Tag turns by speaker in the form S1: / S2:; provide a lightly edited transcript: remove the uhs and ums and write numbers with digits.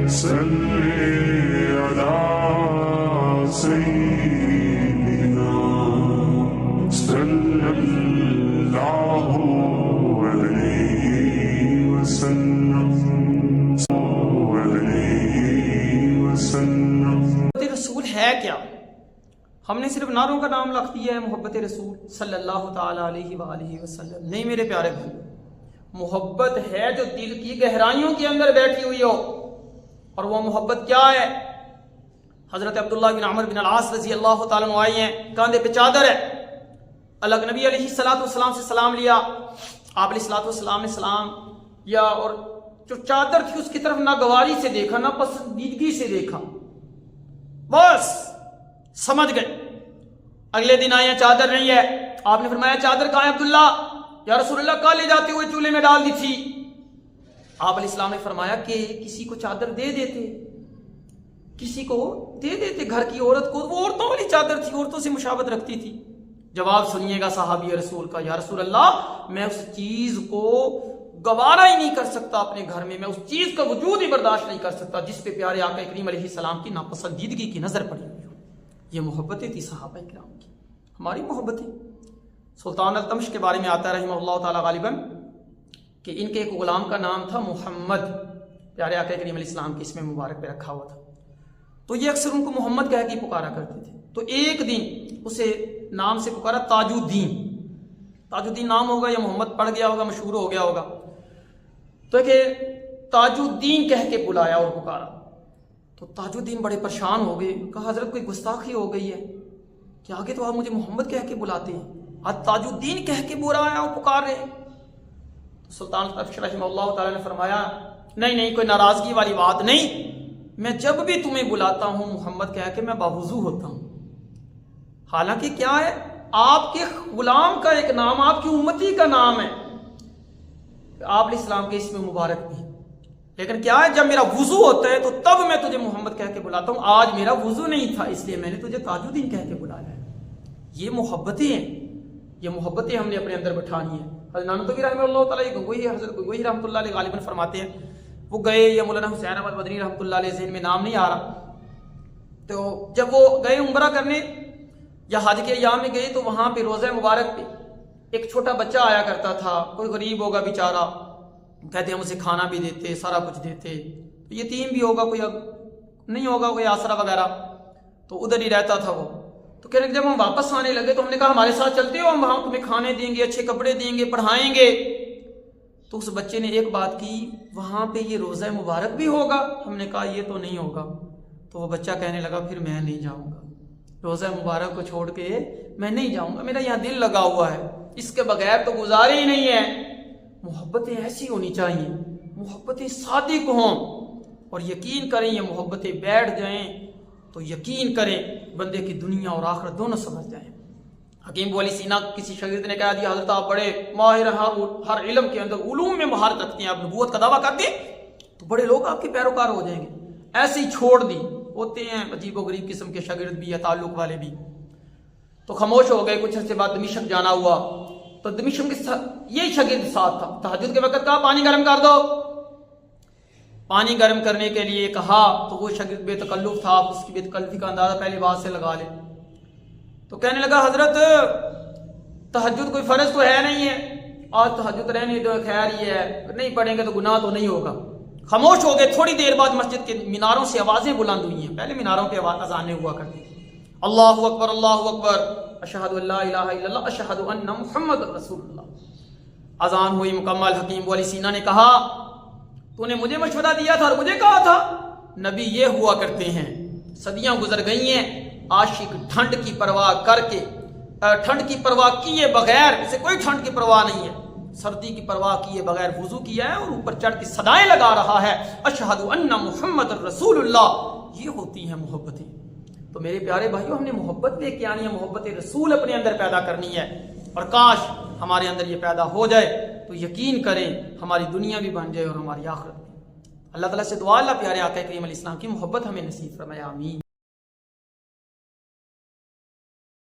S1: صلی علی سیدنا صلی اللہ علیہ وسلم
S2: محبت رسول ہے کیا؟ ہم نے صرف نعروں کا نام لکھ دیا ہے محبت رسول صلی اللہ تعالی علیہ وآلہ وسلم. نہیں میرے پیارے بھائی، محبت ہے جو دل کی گہرائیوں کے اندر بیٹھی ہوئی ہو. اور وہ محبت کیا ہے؟ حضرت عبداللہ بن عمر بن العاص رضی اللہ تعالیٰ عنہ آئی ہیں، کاندھے پہ چادر ہے، الگ نبی علیہ السلام سے سلام لیا. آپ علیہ السلام نے سلام لیا اور جو چادر تھی اس کی طرف نہ گواری سے دیکھا نہ پسندیدگی سے دیکھا، بس سمجھ گئے. اگلے دن آئے، چادر نہیں ہے. آپ نے فرمایا چادر کہاں ہے عبداللہ؟ یا رسول اللہ کہاں لے جاتے ہوئے چولہے میں ڈال دی تھی. آپ علیہ السلام نے فرمایا کہ کسی کو چادر دے دیتے، کسی کو دے دیتے، گھر کی عورت کو. وہ عورتوں والی چادر تھی، عورتوں سے مشابہت رکھتی تھی. جواب سنیے گا صحابی رسول کا، یا رسول اللہ میں اس چیز کو گوارا ہی نہیں کر سکتا اپنے گھر میں اس چیز کا وجود ہی برداشت نہیں کر سکتا جس پہ پیارے آقا کریم علیہ السلام کی ناپسندیدگی کی نظر پڑی ہوئی ہو. یہ محبتیں تھی صحابہ کرام کی، ہماری محبتیں. سلطان التمش کے بارے میں آتا ہے رحمہ اللہ تعالی غالباً کہ ان کے ایک غلام کا نام تھا محمد، پیارے آقا کریم علیہ السلام کے اسم مبارک پہ رکھا ہوا تھا. تو یہ اکثر ان کو محمد کہہ کے پکارا کرتے تھے. تو ایک دن اسے نام سے پکارا تاج الدین. تاج الدین نام ہوگا یا محمد پڑ گیا ہوگا، مشہور ہو گیا ہوگا. تو کہ تاج الدین کہہ کے بلایا اور پکارا. تو تاج الدین بڑے پریشان ہو گئے، کہا حضرت کوئی گستاخی ہو گئی ہے کہ آگے تو آپ مجھے محمد کہہ کے بلاتے ہیں، آج تاج الدین کہہ کے بلایا اور پکار رہے ہیں. تو سلطان رحمہ اللہ تعالیٰ نے فرمایا نہیں کوئی ناراضگی والی بات نہیں، میں جب بھی تمہیں بلاتا ہوں محمد کہہ کے میں باوضو ہوتا ہوں. حالانکہ کیا ہے، آپ کے غلام کا ایک نام آپ کی امتی کا نام ہے، آپ علیہ السلام کے اسم مبارک بھی، لیکن کیا ہے جب میرا وضو ہوتا ہے تو تب میں تجھے محمد کہہ کے بلاتا ہوں. آج میرا وضو نہیں تھا اس لیے میں نے تجھے تاج الدین کہہ کے بلایا ہے. یہ محبتیں ہیں، یہ محبتیں ہم نے اپنے اندر بٹھانی ہیں. حضرت نانوتوی رحمہ اللہ تعالیٰ گنگوہی حضرت گنگوہی رحمۃ اللہ علیہ غالباً فرماتے ہیں، وہ گئے، یا مولانا حسین احمد مدنی رحمۃ اللہ علیہ ذہن میں نام نہیں آ رہا، تو جب وہ گئے عمرہ کرنے یا حج کے ایام میں گئے تو وہاں پہ روضہ مبارک پہ ایک چھوٹا بچہ آیا کرتا تھا، کوئی غریب ہوگا بیچارہ، کہتے ہم اسے کھانا بھی دیتے، سارا کچھ دیتے، یتیم بھی ہوگا، کوئی نہیں ہوگا کوئی آسرا وغیرہ، تو ادھر ہی رہتا تھا وہ. تو کہنے جب ہم واپس آنے لگے تو ہم نے کہا ہمارے ساتھ چلتے ہو، ہم وہاں تمہیں کھانے دیں گے، اچھے کپڑے دیں گے، پڑھائیں گے. تو اس بچے نے ایک بات کی، وہاں پہ یہ روضہ مبارک بھی ہوگا؟ ہم نے کہا یہ تو نہیں ہوگا. تو وہ بچہ کہنے لگا پھر میں نہیں جاؤں گا، روضہ مبارک کو چھوڑ کے میں نہیں جاؤں گا، میرا یہاں دل لگا ہوا ہے، اس کے بغیر تو گزارے ہی نہیں ہے. محبتیں ایسی ہونی چاہیے، محبتیں صادق ہوں، اور یقین کریں یہ محبتیں بیٹھ جائیں تو یقین کریں بندے کی دنیا اور آخرت دونوں سمجھ جائیں. حکیم ابو علی سینا کسی شاگرد نے کہا دیا حضرت آپ بڑے ماہر ہر علم کے اندر علوم میں مہارت رکھتے ہیں، آپ نبوت کا دعویٰ کرتے ہیں تو بڑے لوگ آپ کے پیروکار ہو جائیں گے. ایسے ہی چھوڑ دی. ہوتے ہیں عجیب و غریب قسم کے شاگرد بھی یا تعلق والے بھی. تو خاموش ہو گئے. کچھ عرصے بعد دمشق جانا ہوا تو دمشق کے یہی شاگرد ساتھ تھا. تہجد کے وقت کہا پانی گرم کر دو. پانی گرم کرنے کے لیے کہا تو وہ شاگرد بے تکلف تھا، آپ اس کی بے تکلفی کا اندازہ پہلی بات سے لگا لیں. تو کہنے لگا حضرت تہجد کوئی فرض تو ہے نہیں ہے، آج تہجد رہنے دو، خیر یہ ہے نہیں پڑھیں گے تو گناہ تو نہیں ہوگا. خاموش ہو گئے. تھوڑی دیر بعد مسجد کے میناروں سے آوازیں بلند ہوئی ہیں. پہلے میناروں پہ اذانیں ہوا کرتی، اللہ اکبر اللہ اکبر، اشہد ان لا الہ الا اللہ، اشہد ان محمد رسول اللہ. اذان ہوئی مکمل. حکیم ابو علی سینا نے کہا تو نے مجھے مشورہ دیا تھا اور مجھے کہا تھا نبی یہ ہوا کرتے ہیں. صدیاں گزر گئی ہیں، عاشق ٹھنڈ کی پرواہ کر کے، ٹھنڈ کی پرواہ کیے بغیر، اسے کوئی ٹھنڈ کی پرواہ نہیں ہے، سردی کی پرواہ کیے بغیر وضو کیا ہے اور اوپر چڑھ کے صدائیں لگا رہا ہے اشہد ان محمد رسول اللہ. یہ ہوتی ہیں محبتیں. تو میرے پیارے بھائیوں، ہم نے محبت لے کے آنی ہے، محبت رسول اپنے اندر پیدا کرنی ہے. اور کاش ہمارے اندر یہ پیدا ہو جائے تو یقین کریں ہماری دنیا بھی بن جائے اور ہماری آخرت بھی. اللہ تعالیٰ سے دعا، اللہ پیارے آقا کریم علیہ السلام کی محبت ہمیں نصیب فرمائے. آمین.